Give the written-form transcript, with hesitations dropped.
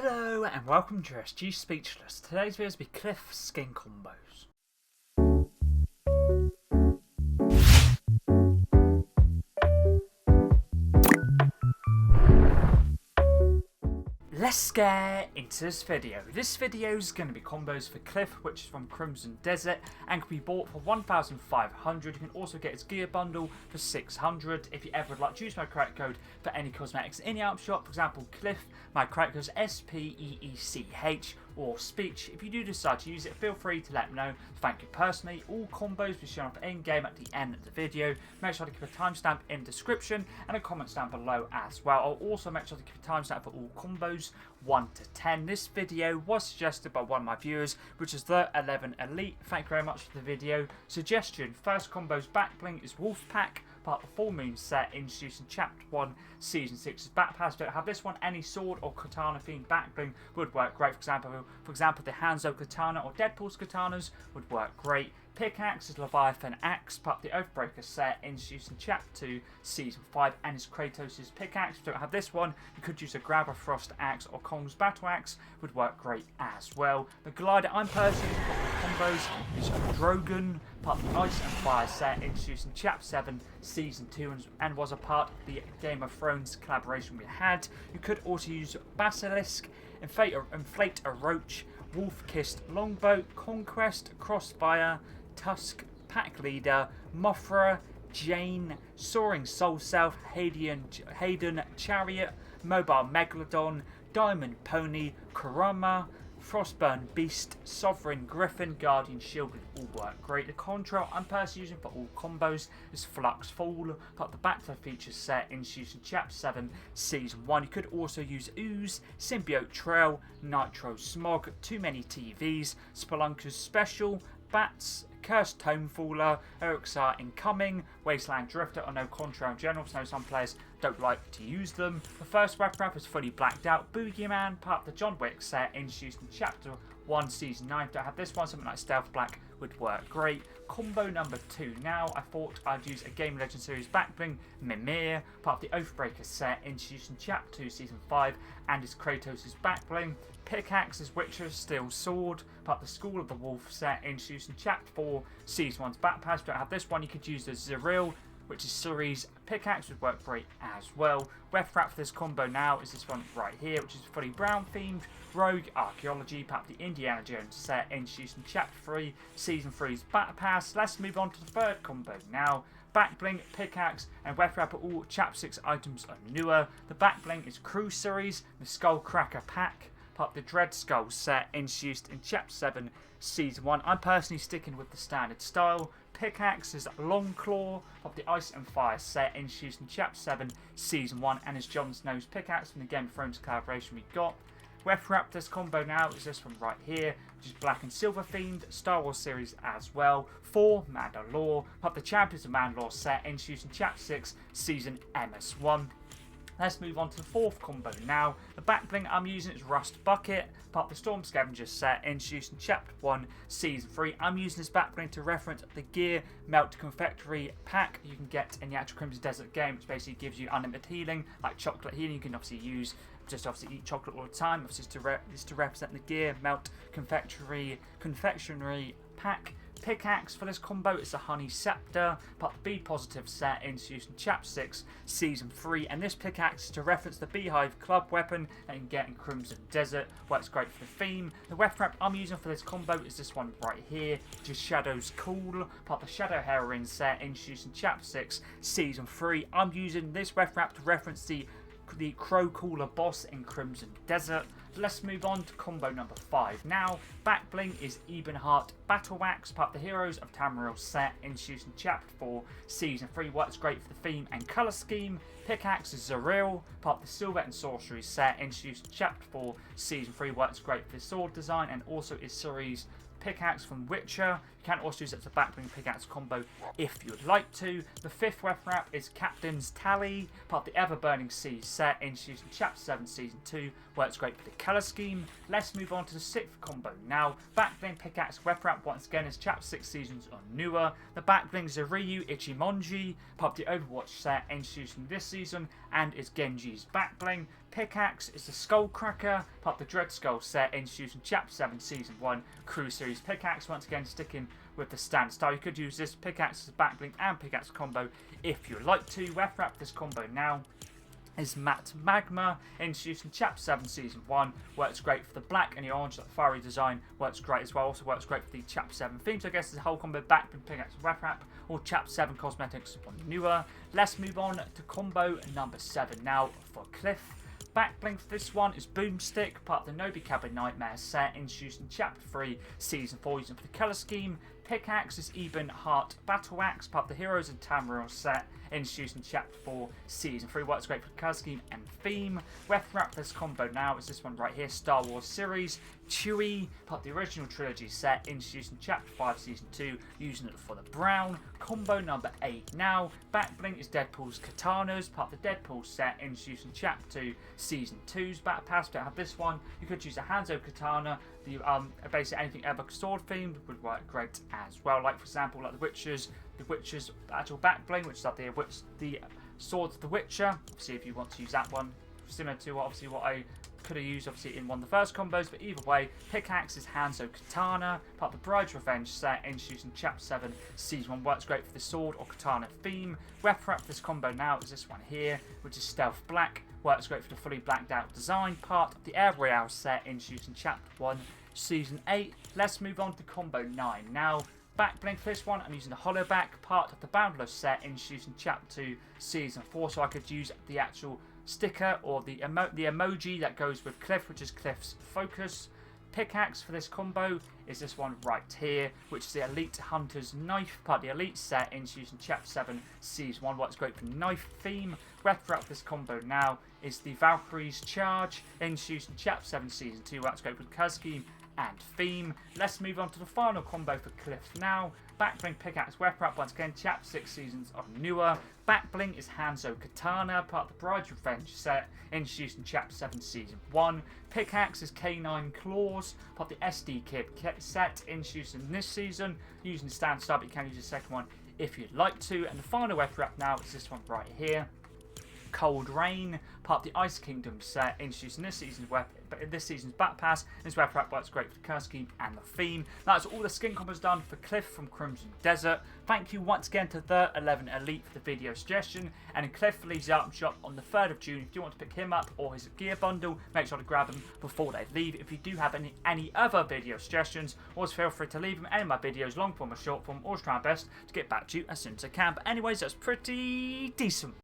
Hello and welcome to SG Speechless. Today's video will be Kliff skin combos. Let's get into this video. This video is going to be combos for Kliff, which is from Crimson Desert and can be bought for 1,500. You can also get his gear bundle for 600. If you ever would like to use my credit code for any cosmetics in the item shop, for example Kliff, my credit code is SPEECH or Speech. If you do decide to use it, feel free to let me know. Thank you personally. All combos will be shown off in game at the end of the video. Make sure to keep a timestamp in the description and a comment down below as well. I'll also make sure to keep a timestamp for all combos 1 to 10. This video was suggested by one of my viewers, which is the 11 Elite. Thank you very much for the video suggestion. First combo's backbling is Wolfpack, part of the Full Moon set introduced in Chapter 1, Season 6's Backpass. Don't have this one. Any sword or katana themed backbling would work great. For example, the Hanzo katana or Deadpool's katanas would work great. Pickaxe is Leviathan Axe, part of the Oathbreaker set introduced in Chapter 2, Season 5, and is Kratos' pickaxe. If you don't have this one, you could use a Grabber Frost Axe or Kong's Battle Axe, would work great as well. The glider I'm personally using for combos is Drogon, part of the Ice and Fire set introduced in Chapter 7, Season 2, and was a part of the Game of Thrones collaboration we had. You could also use Basilisk, Inflate a Roach, Wolf-Kissed Longbow, Conquest, Crossfire, Tusk, Pack Leader, Mothra, Jane, Soaring Soul Self, Hayden Chariot, Mobile Megalodon, Diamond Pony, Kurama, Frostburn Beast, Sovereign Griffin, Guardian Shield would all work great. The contrail I'm personally using for all combos is Flux Fall, part of the Backflow features set introduced in Chapter 7, Season 1. You could also use Ooze, Symbiote Trail, Nitro Smog, Too Many TVs, Spelunker's Special, Bats, Cursed Tonefaller, Erixar Incoming, Wasteland Drifter, or no contrail in general, so I know some players don't like to use them. The first weapon wrap is fully blacked out. Boogeyman, part of the John Wick set introduced in Chapter 1, Season 9. Don't have this one, something like Stealth Black would work great. Combo number 2 now, I thought I'd use a Game Legend series backbling, Mimir, part of the Oathbreaker set introduced in Chapter 2, Season 5, and is Kratos' backbling. Pickaxe is Witcher's Steel Sword, part of the School of the Wolf set introduced in Chapter 4, Season 1's Backpass. Don't have this one, you could use the Zeril, which is Suri's pickaxe, would work great as well. Weapon wrap for this combo now is this one right here, which is fully brown themed. Rogue Archaeology, part of the Indiana Jones set introduced in Chapter 3, Season 3's Battle Pass. Let's move on to the third combo now. Backbling, pickaxe, and weapon wrap are all Chapter 6 items are newer. The backbling is Crew Series, the Skullcracker Pack, part of the Dread Skull set introduced in Chapter 7, Season 1. I'm personally sticking with the standard style. Pickaxe is Longclaw of the Ice and Fire set introduced in Chapter 7, Season 1, and is Jon Snow's pickaxe from the Game of Thrones collaboration we got. Weapon wrap this combo now is this one right here, which is black and silver themed, Star Wars series as well. For Mandalore, part of the Champions of Mandalore set introduced in Chapter 6, Season MS1. Let's move on to the fourth combo now. The backbling I'm using is Rust Bucket, part of the Storm Scavenger set introduced in Chapter 1, Season 3. I'm using this backbling to reference the Gear Melt Confectionery pack you can get in the actual Crimson Desert game, which basically gives you unlimited healing, like chocolate healing. You can obviously use, just obviously eat chocolate all the time. Obviously just to represent the Gear Melt Confectionery pack. Pickaxe for this combo is the Honey Scepter, part of the Be Positive set introduced in Chapter 6, Season 3, and this pickaxe is to reference the Beehive Club weapon that you can get in Crimson Desert. Works great for the theme. The weapon wrap I'm using for this combo is this one right here, which is Shadow's Cool, part of the Shadow Heroine set introduced in Chapter 6, Season 3. I'm using this weapon wrap to reference the Crow Cooler boss in Crimson Desert. Let's move on to combo number 5 now. Backbling is Ebenheart Battle Axe, part of the Heroes of Tamriel set introduced in Chapter 4, Season 3. Works great for the theme and colour scheme. Pickaxe is Zeril, part of the Silver and Sorcery set introduced in Chapter 4, Season 3. Works great for the sword design and also is Suri's pickaxe from Witcher. You can also use it as a backbling pickaxe combo if you'd like to. The fifth weapon wrap is Captain's Tally, part of the Ever Burning Seas set introduced in Chapter 7, Season 2. Works great for the colour scheme. Let's move on to the sixth combo now. Backbling pickaxe weapon wrap once again is Chapter 6 seasons or newer. The backbling is Ryu Ichimonji, part of the Overwatch set introduced in this season, and is Genji's backbling. Pickaxe is the Skullcracker, part of the Dread Skull set, introduced in Chapter 7, Season 1, Crew Series Pickaxe. Once again, sticking with the standard style. You could use this pickaxe as backbling and pickaxe combo if you'd like to. We've wrapped this combo now. Is Matte Magma, introduced in Chapter 7 Season 1, works great for the black and the orange, that fiery design works great as well, also works great for the Chapter 7 theme, so I guess there's a whole combo backbling, pickaxe, wrap, or Chapter 7 cosmetics on newer. Let's move on to combo number 7 now for Kliff. Backbling for this one is Boomstick, part of the Nobi Cabin Nightmare set, introduced in Chapter 3 Season 4 using for the colour scheme. Pickaxe is Eben Heart Battle Axe, part of the Heroes and Tamriel set, introduced in Chapter 4 Season 3, works great for the colour scheme and theme. Wrap this combo now is this one right here, Star Wars series. Chewie, part of the original trilogy set, introduced in Chapter 5 Season 2, using it for the brown. Combo number 8 now. Backbling is Deadpool's Katanas, part of the Deadpool set, introduced in Chapter 2 Season 2's Battle Pass. Don't have this one. You could use a Hanzo Katana. The basically anything ever sword themed would work great as well. Like for example, like the Witcher's actual backbling, which is like the swords of the Witcher. Obviously, if you want to use that one, similar to obviously what I could have used obviously in one of the first combos, but either way, Pickaxe is Hanzo Katana, part of the Bride's Revenge set, introduced in Chapter 7 Season 1, works great for the sword or katana theme. Wrap this combo now is this one here, which is Stealth Black, works great for the fully blacked out design, part of the Air Royale set, introduced in Chapter 1 Season 8. Let's move on to combo 9 now. Backbling for this one, I'm using the Hollow Back, part of the Boundless set, introduced in Chapter 2 Season 4, so I could use the actual sticker or the emoji that goes with Kliff, which is Kliff's focus. Pickaxe for this combo is this one right here, which is the Elite Hunter's Knife, part of the Elite set, introduced in Chapter 7 Season 1, works great for the knife theme. Wrap this combo now is the Valkyrie's Charge, introduced in Chapter 7 Season 2, works great for the colour scheme and theme. Let's move on to the final combo for Kliff now. Backbling, Pickaxe, Weapon Up, once again, Chapter 6 Seasons of newer. Backbling is Hanzo Katana, part of the Bride's Revenge set, introduced in Chapter 7 Season 1. Pickaxe is Canine Claws, part of the SD Kid set, introduced in this season, using the standard style, but you can use the second one if you'd like to. And the final weapon up now is this one right here. Cold Rain, part of the Ice Kingdom set, introduced in this season's Battle Pass. This weapon up works great for the colour scheme and the theme. That's all the skin combos done for Kliff from Crimson Desert. Thank you once again to the 11 Elite for the video suggestion. And Kliff leaves the item shop on the 3rd of June. If you want to pick him up or his gear bundle, make sure to grab them before they leave. If you do have any other video suggestions, always feel free to leave them in any of my videos, long form or short form. Always try my best to get back to you as soon as I can. But anyways, that's pretty decent.